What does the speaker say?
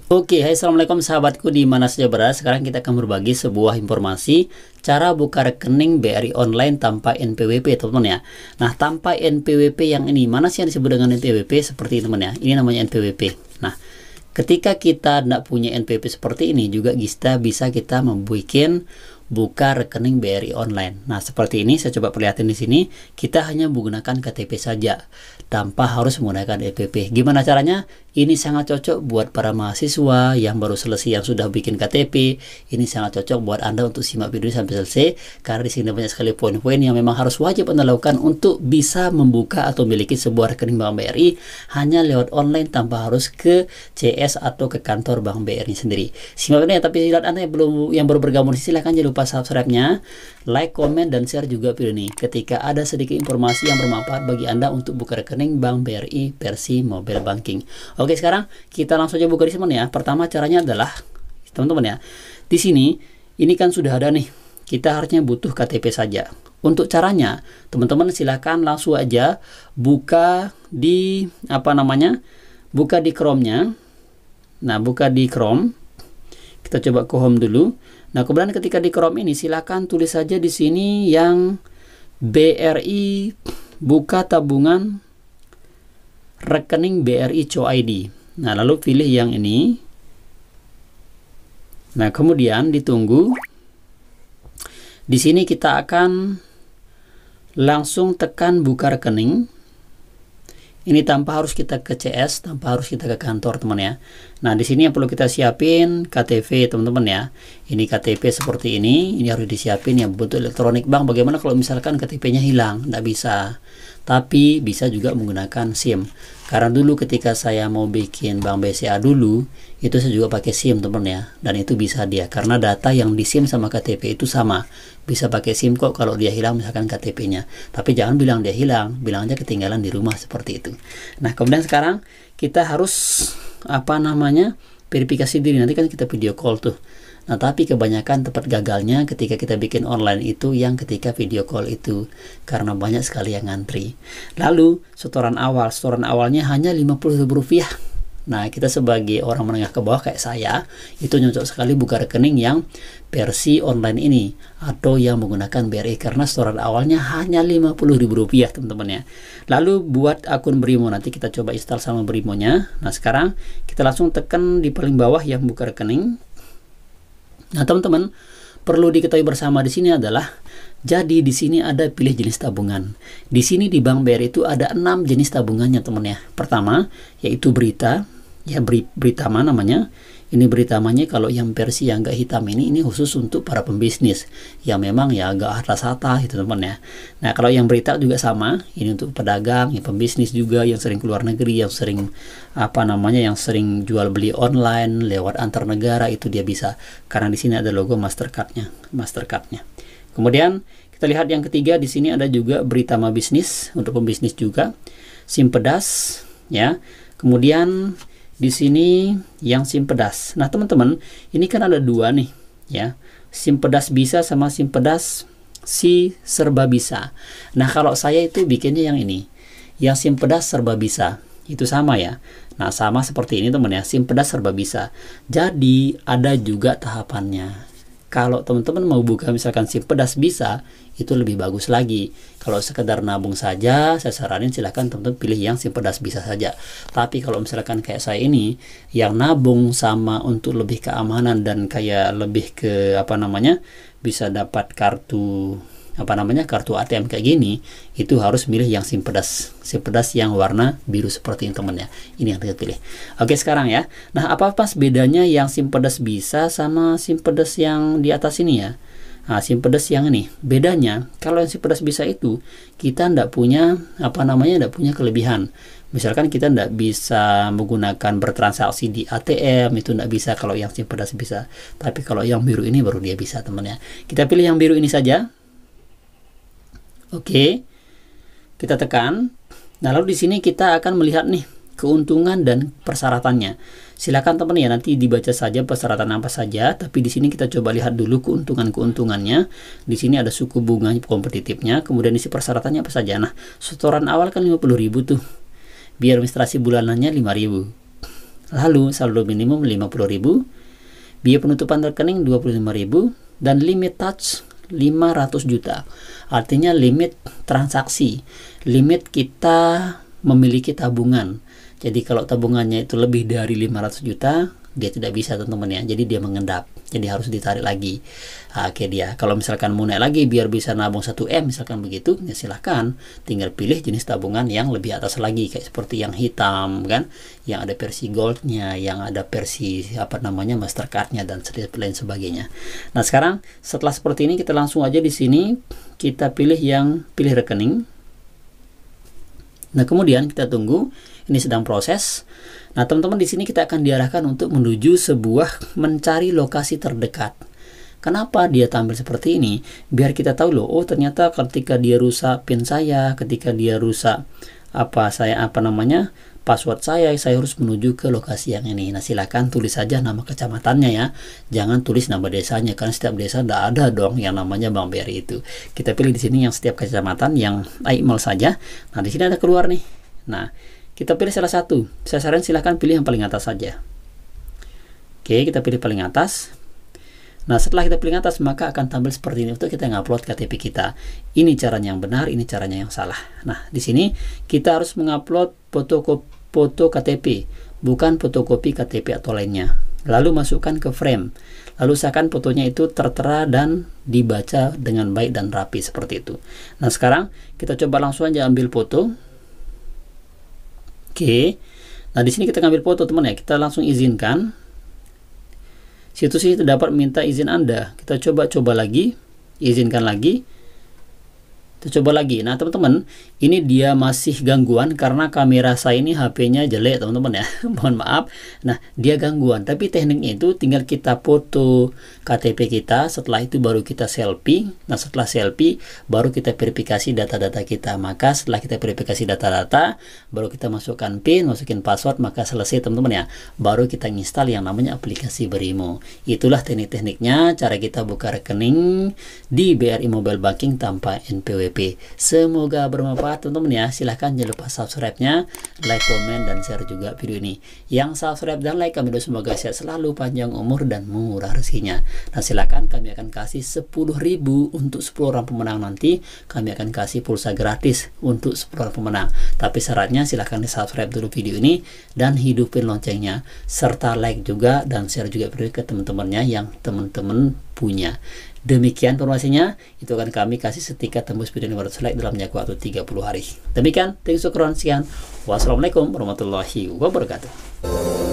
Oke, hai assalamualaikum sahabatku di mana saja berada. Sekarang kita akan berbagi sebuah informasi cara buka rekening BRI online tanpa NPWP, teman-teman ya. Nah, tanpa NPWP yang ini, mana sih yang disebut dengan NPWP? Seperti ini, teman ya. Ini namanya NPWP. Nah, ketika kita tidak punya NPWP seperti ini, juga bisa kita membuat buka rekening BRI online. Nah, seperti ini saya coba perlihatin di sini. Kita hanya menggunakan KTP saja tanpa harus menggunakan NPWP. Gimana caranya? Ini sangat cocok buat para mahasiswa yang baru selesai, yang sudah bikin KTP. Ini sangat cocok buat Anda untuk simak video sampai selesai, karena di sini banyak sekali poin-poin yang memang harus wajib Anda lakukan untuk bisa membuka atau memiliki sebuah rekening Bank BRI hanya lewat online tanpa harus ke CS atau ke kantor Bank BRI sendiri. Simak videonya, tapi lihat Anda yang baru bergabung, silahkan jangan lupa subscribe-nya, like, komen, dan share juga video ini ketika ada sedikit informasi yang bermanfaat bagi Anda untuk buka rekening Bank BRI versi mobile banking. Oke, sekarang kita langsung aja buka di sini ya. Pertama caranya adalah, teman-teman ya, di sini ini kan sudah ada nih, kita harusnya butuh KTP saja. Untuk caranya, teman-teman silahkan langsung aja buka di buka di Chrome-nya. Nah, buka di Chrome. Kita coba ke Home dulu. Nah, kemudian ketika di Chrome ini silakan tulis saja di sini yang BRI buka tabungan rekening BRI Co ID. Nah, lalu pilih yang ini. Nah, kemudian ditunggu. Di sini kita akan langsung tekan buka rekening. Ini tanpa harus kita ke CS, tanpa harus kita ke kantor, teman ya. Nah, di sini yang perlu kita siapin KTP, teman-teman ya. Ini KTP seperti ini harus disiapin yang bentuk elektronik bank. Bagaimana kalau misalkan KTP-nya hilang? Nggak bisa. Tapi bisa juga menggunakan SIM. Karena dulu ketika saya mau bikin Bank BCA dulu, itu saya juga pakai SIM, teman ya. Dan itu bisa dia, karena data yang di SIM sama KTP itu sama. Bisa pakai SIM kok kalau dia hilang misalkan KTP-nya. Tapi jangan bilang dia hilang, bilang aja ketinggalan di rumah, seperti itu. Nah, kemudian sekarang kita harus verifikasi diri. Nanti kan kita video call tuh. Nah, tapi kebanyakan tempat gagalnya ketika kita bikin online itu yang ketika video call itu, karena banyak sekali yang ngantri. Lalu setoran awalnya hanya Rp50.000. Nah, kita sebagai orang menengah ke bawah kayak saya, itu cocok sekali buka rekening yang versi online ini atau yang menggunakan BRI, karena setoran awalnya hanya Rp50.000, teman-teman ya. Lalu buat akun Brimo, nanti kita coba install sama Brimonya. Nah, sekarang kita langsung tekan di paling bawah yang buka rekening. Nah, teman-teman, perlu diketahui bersama di sini adalah, jadi di sini ada pilih jenis tabungan. Di sini di Bank BRI itu ada 6 jenis tabungannya, teman ya. Pertama yaitu berita, ya Britama namanya. Ini Britamanya kalau yang versi yang agak hitam ini khusus untuk para pembisnis yang memang ya agak atas gitu, teman ya. Nah, kalau yang berita juga sama, ini untuk pedagang, yang pembisnis juga, yang sering keluar negeri, yang sering yang sering jual beli online lewat antar negara, itu dia bisa, karena di sini ada logo Mastercard-nya. Kemudian kita lihat yang ketiga, di sini ada juga Britama bisnis untuk pembisnis juga, SIM pedas ya. Kemudian di sini yang SIM pedas. Nah, teman-teman, ini kan ada dua nih ya, SIM pedas bisa sama SIM pedas si serba bisa. Nah, kalau saya itu bikinnya yang ini, yang SIM pedas serba bisa, itu sama ya. Nah, sama seperti ini, teman ya, SIM pedas serba bisa. Jadi ada juga tahapannya. Kalau teman-teman mau buka misalkan SIM pedas bisa, itu lebih bagus lagi. Kalau sekedar nabung saja, saya saranin silahkan teman-teman pilih yang SIM pedas bisa saja. Tapi kalau misalkan kayak saya ini, yang nabung sama untuk lebih keamanan dan kayak lebih ke bisa dapat kartu kartu ATM kayak gini, itu harus milih yang SIM pedas yang warna biru seperti ini, teman ya. Ini yang kita pilih. Oke, sekarang ya. Nah, apa bedanya yang SIM pedas bisa sama SIM pedas yang di atas ini ya? Nah, SIM pedas yang ini, bedanya kalau yang SIM pedas bisa itu kita ndak punya ndak punya kelebihan. Misalkan kita ndak bisa menggunakan bertransaksi di ATM, itu ndak bisa kalau yang SIM pedas bisa. Tapi kalau yang biru ini baru dia bisa, teman ya. Kita pilih yang biru ini saja. Oke, kita tekan. Nah, lalu di sini kita akan melihat nih keuntungan dan persyaratannya. Silakan teman ya, nanti dibaca saja persyaratan apa saja. Tapi di sini kita coba lihat dulu keuntungannya. Di sini ada suku bunga kompetitifnya. Kemudian isi persyaratannya apa saja. Nah, setoran awal kan 50.000 tuh. Biaya administrasi bulanannya 5.000. Lalu saldo minimum 50.000, biaya penutupan rekening 25.000, dan limit touch 500 juta. Artinya limit transaksi, limit kita memiliki tabungan. Jadi kalau tabungannya itu lebih dari 500 juta, dia tidak bisa teman-teman ya. Jadi dia mengendap. Jadi harus ditarik lagi. Oke dia. Kalau misalkan mau naik lagi biar bisa nabung 1M misalkan begitu, ya silahkan. Tinggal pilih jenis tabungan yang lebih atas lagi, kayak seperti yang hitam kan, yang ada versi goldnya, yang ada versi Mastercardnya dan lain sebagainya. Nah sekarang setelah seperti ini kita langsung aja di sini kita pilih rekening. Nah kemudian kita tunggu, ini sedang proses. Nah teman-teman di sini kita akan diarahkan untuk menuju mencari lokasi terdekat. Kenapa dia tampil seperti ini? Biar kita tahu loh, oh ternyata ketika dia rusak PIN saya, ketika dia rusak password saya harus menuju ke lokasi yang ini. Nah silakan tulis saja nama kecamatannya ya, jangan tulis nama desanya, karena setiap desa tidak ada dong yang namanya Bang Beri itu. Kita pilih di sini yang setiap kecamatan yang email saja. Nah di sini ada keluar nih. Nah kita pilih salah satu. Saya saran silahkan pilih yang paling atas saja. Oke, kita pilih paling atas. Nah setelah kita pilih atas maka akan tampil seperti ini untuk kita ngupload KTP kita. Ini caranya yang benar, ini caranya yang salah. Nah di sini kita harus mengupload foto KTP, bukan fotokopi KTP atau lainnya. Lalu masukkan ke frame. Lalu usahakan fotonya itu tertera dan dibaca dengan baik dan rapi seperti itu. Nah sekarang kita coba langsung aja ambil foto. Oke. Nah di sini kita ngambil foto teman ya. Kita langsung izinkan. Situs ini dapat minta izin Anda. Kita coba lagi, izinkan lagi. Kita coba lagi. Nah teman-teman, ini dia masih gangguan karena kamera saya ini HP-nya jelek teman-teman ya. Mohon maaf. Nah dia gangguan, tapi tekniknya itu tinggal kita foto KTP kita, setelah itu baru kita selfie. Nah setelah selfie baru kita verifikasi data-data kita. Maka setelah kita verifikasi data-data, baru kita masukkan PIN, masukin password, maka selesai teman-teman ya. Baru kita install yang namanya aplikasi Berimo. Itulah teknik-tekniknya cara kita buka rekening di BRI Mobile Banking tanpa NPWP. Semoga bermanfaat teman-teman ya. Silahkan jangan lupa subscribe-nya, like, komen, dan share juga video ini. Yang subscribe dan like kami doa semoga sehat selalu, panjang umur, dan murah rezekinya. Dan silahkan kami akan kasih 10.000 untuk 10 orang pemenang nanti. Kami akan kasih pulsa gratis untuk 10 orang pemenang. Tapi syaratnya silahkan di subscribe dulu video ini dan hidupin loncengnya, serta like juga dan share juga video ke teman-temannya yang teman-teman punya. Demikian informasinya, itu akan kami kasih setika tembus video 500 like dalam jangka waktu 30 hari. Demikian, thanks for sekian. Wassalamualaikum warahmatullahi wabarakatuh.